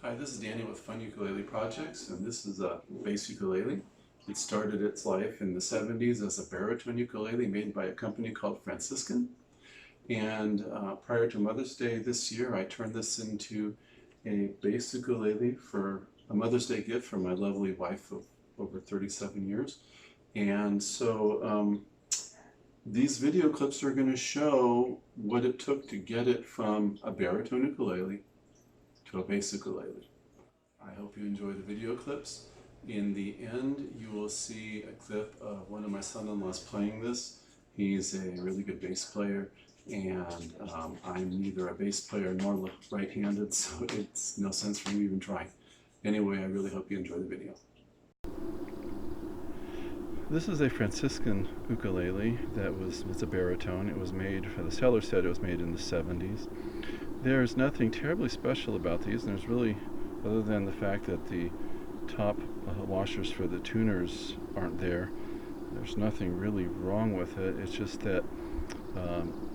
Hi, this is Danny with Fun Ukulele Projects, and this is a bass ukulele. It started its life in the 70s as a baritone ukulele made by a company called Fransiscan. And prior to Mother's Day this year, I turned this into a bass ukulele for a Mother's Day gift from my lovely wife of over 37 years. And so these video clips are going to show what it took to get it from a baritone ukulele to a bass ukulele. I hope you enjoy the video clips. In the end, you will see a clip of one of my son-in-laws playing this. He's a really good bass player, and I'm neither a bass player nor right-handed, so it's no sense for me even trying. Anyway, I really hope you enjoy the video. This is a Franciscan ukulele it's a baritone. It was made, the seller said it was made in the 70s. There's nothing terribly special about these, and there's really, other than the fact that the top washers for the tuners aren't there, there's nothing really wrong with it. It's just that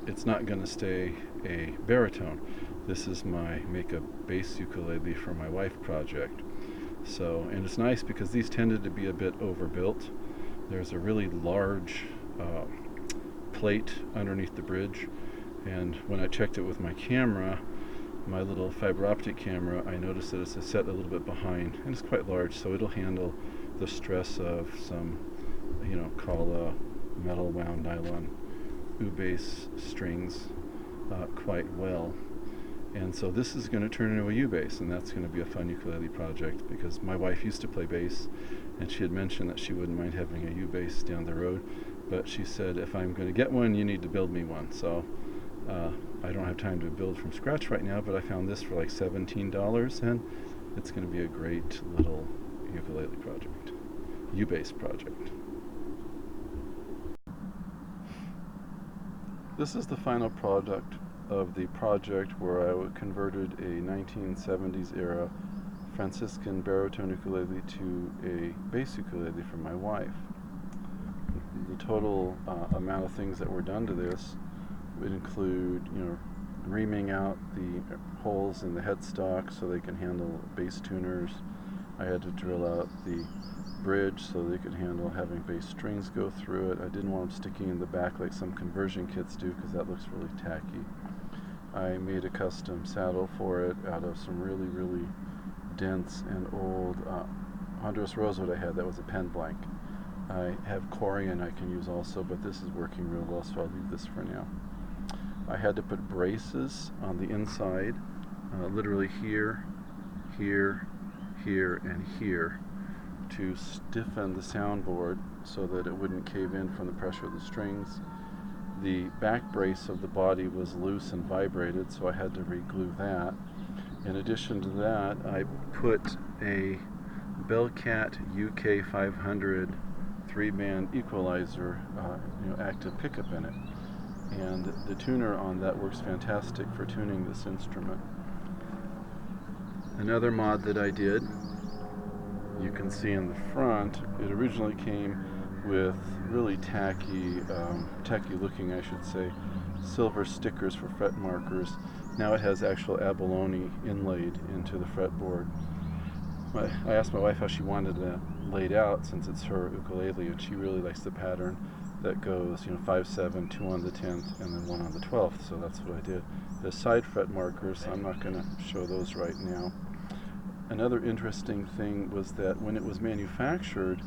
it's not going to stay a baritone. This is my make a bass ukulele for my wife project. So, and it's nice because these tended to be a bit overbuilt. There's a really large plate underneath the bridge, and when I checked it with my camera, my little fiber optic camera, I noticed that it's set a little bit behind, and it's quite large, so it'll handle the stress of some, call metal wound nylon U-bass strings quite well. And so this is going to turn into a U-bass, and that's going to be a fun ukulele project because my wife used to play bass, and she had mentioned that she wouldn't mind having a U-bass down the road, but she said, if I'm going to get one, you need to build me one. So I don't have time to build from scratch right now, but I found this for like $17, and it's going to be a great little ukulele project, U-bass project. This is the final product of the project where I converted a 1970s era Fransiscan Baritone Ukulele to a bass ukulele for my wife. The total amount of things that were done to this would include, reaming out the holes in the headstock so they can handle bass tuners. I had to drill out the bridge so they could handle having bass strings go through it. I didn't want them sticking in the back like some conversion kits do because that looks really tacky. I made a custom saddle for it out of some really, really dense and old Honduras rosewood I had that was a pen blank. I have corian I can use also, but this is working real well, so I'll leave this for now. I had to put braces on the inside, literally here, here, here, and here, to stiffen the soundboard so that it wouldn't cave in from the pressure of the strings. The back brace of the body was loose and vibrated, so I had to re-glue that. In addition to that, I put a Bellcat UK 500 3-band equalizer, active pickup in it. And the tuner on that works fantastic for tuning this instrument. Another mod that I did, you can see in the front, it originally came with really tacky looking, I should say, silver stickers for fret markers. Now it has actual abalone inlaid into the fretboard. I asked my wife how she wanted that laid out since it's her ukulele, and she really likes the pattern that goes, 5, 7, 2 on the 10th, and then 1 on the 12th, so that's what I did. The side fret markers, I'm not going to show those right now. Another interesting thing was that when it was manufactured,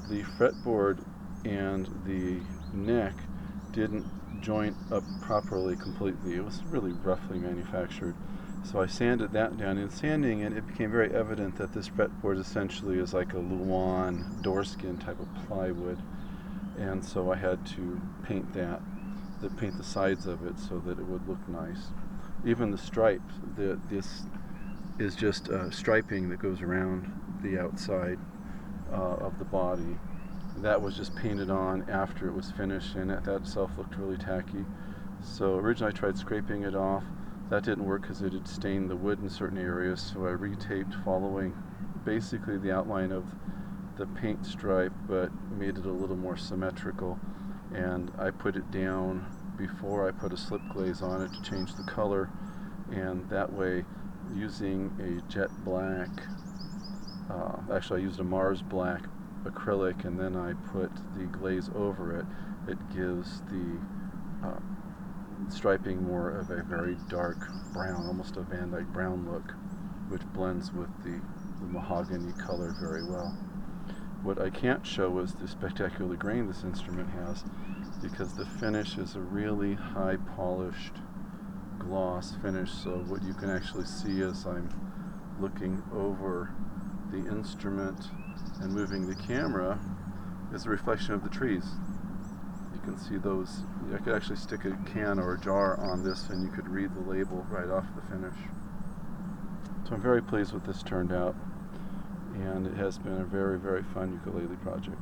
the fretboard and the neck didn't joint up properly completely. It was really roughly manufactured. So I sanded that down. In sanding it, it became very evident that this fretboard essentially is like a Luan doorskin type of plywood. And so I had to paint paint the sides of it so that it would look nice. Even the stripe, this is just striping that goes around the outside of the body. That was just painted on after it was finished, and that itself looked really tacky. So originally I tried scraping it off. That didn't work because it had stained the wood in certain areas, so I retaped following basically the outline of the paint stripe, but made it a little more symmetrical. And I put it down before I put a slip glaze on it to change the color, and that way using a jet black, actually I used a Mars black acrylic, and then I put the glaze over it. It gives the striping more of a very dark brown, almost a Van Dyke brown look, which blends with the mahogany color very well. What I can't show is the spectacular grain this instrument has, because the finish is a really high polished gloss finish, so what you can actually see as I'm looking over the instrument and moving the camera is a reflection of the trees. You can see those. I could actually stick a can or a jar on this and you could read the label right off the finish. So I'm very pleased with this turned out, and it has been a very, very fun ukulele project.